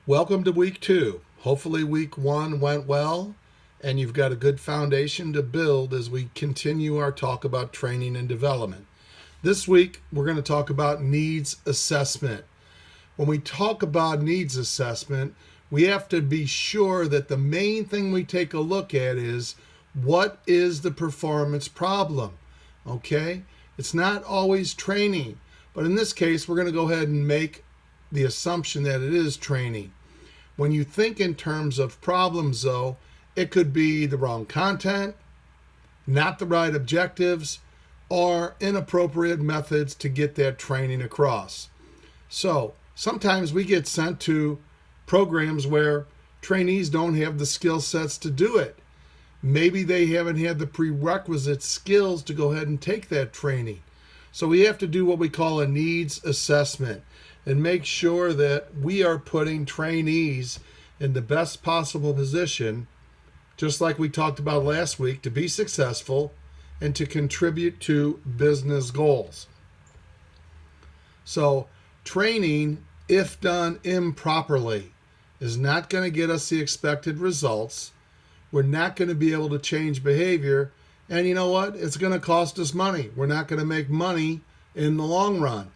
Welcome to week 2. Hopefully week 1 went well and you've got a good foundation to build as we continue our talk about training and development. This week we're going to talk about needs assessment. When we talk about needs assessment, we have to be sure that the main thing we take a look at is what is the performance problem, okay? It's not always training, but in this case we're going to go ahead and make the assumption that it is training. When you think in terms of problems, though, it could be the wrong content, not the right objectives, or inappropriate methods to get that training across. So sometimes we get sent to programs where trainees don't have the skill sets to do it. Maybe they haven't had the prerequisite skills to go ahead and take that training. So we have to do what we call a needs assessment and make sure that we are putting trainees in the best possible position, just like we talked about last week, to be successful and to contribute to business goals. So training, if done improperly, is not going to get us the expected results. We're not going to be able to change behavior. And you know what? It's going to cost us money. We're not going to make money in the long run.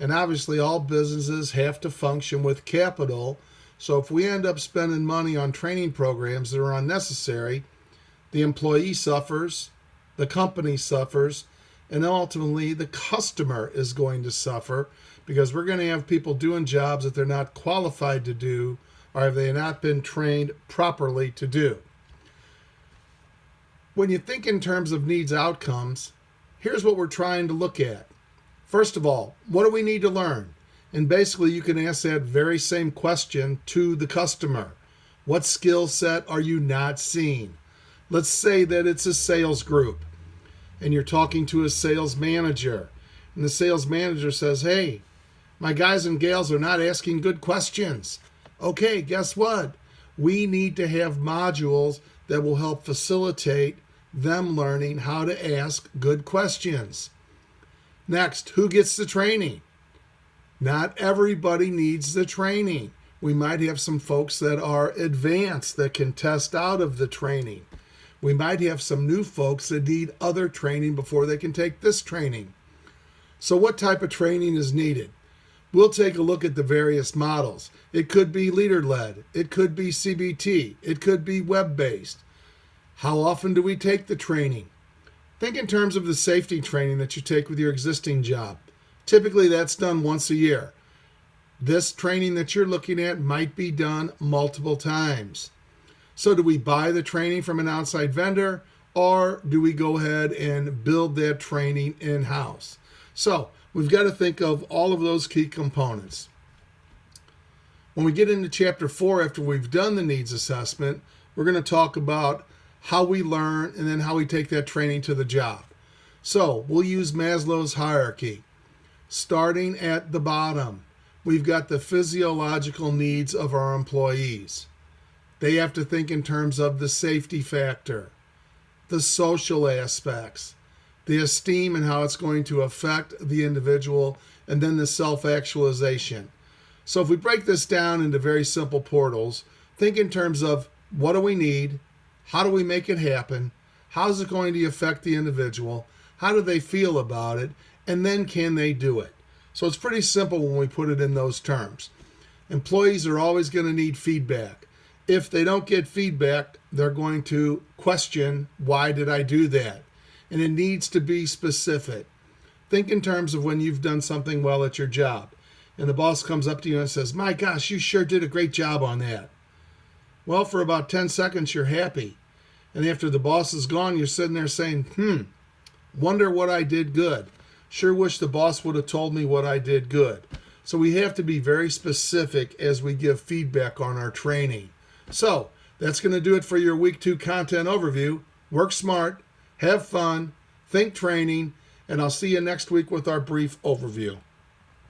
And obviously all businesses have to function with capital. So if we end up spending money on training programs that are unnecessary, the employee suffers, the company suffers, and ultimately the customer is going to suffer because we're going to have people doing jobs that they're not qualified to do or have they not been trained properly to do. When you think in terms of needs outcomes, here's what we're trying to look at. First of all, what do we need to learn? And basically you can ask that very same question to the customer. What skill set are you not seeing? Let's say that it's a sales group and you're talking to a sales manager. And the sales manager says, hey, my guys and gals are not asking good questions. Okay, guess what? We need to have modules that will help facilitate them learning how to ask good questions. Next, who gets the training? Not everybody needs the training. We might have some folks that are advanced that can test out of the training. We might have some new folks that need other training before they can take this training. So what type of training is needed? We'll take a look at the various models. It could be leader-led. It could be CBT. It could be web-based. How often do we take the training? Think in terms of the safety training that you take with your existing job. Typically, that's done once a year. This training that you're looking at might be done multiple times. So do we buy the training from an outside vendor, or do we go ahead and build that training in-house? So we've got to think of all of those key components. When we get into Chapter 4, after we've done the needs assessment, we're going to talk about how we learn, and then how we take that training to the job. So we'll use Maslow's hierarchy. Starting at the bottom, we've got the physiological needs of our employees. They have to think in terms of the safety factor, the social aspects, the esteem and how it's going to affect the individual, and then the self-actualization. So if we break this down into very simple portals, think in terms of what do we need, how do we make it happen? How is it going to affect the individual? How do they feel about it? And then can they do it? So it's pretty simple when we put it in those terms. Employees are always going to need feedback. If they don't get feedback, they're going to question, why did I do that? And it needs to be specific. Think in terms of when you've done something well at your job and the boss comes up to you and says, my gosh, you sure did a great job on that. Well, for about 10 seconds, you're happy. And after the boss is gone, you're sitting there saying, wonder what I did good. Sure wish the boss would have told me what I did good. So we have to be very specific as we give feedback on our training. So that's going to do it for your Week 2 content overview. Work smart, have fun, think training, and I'll see you next week with our brief overview.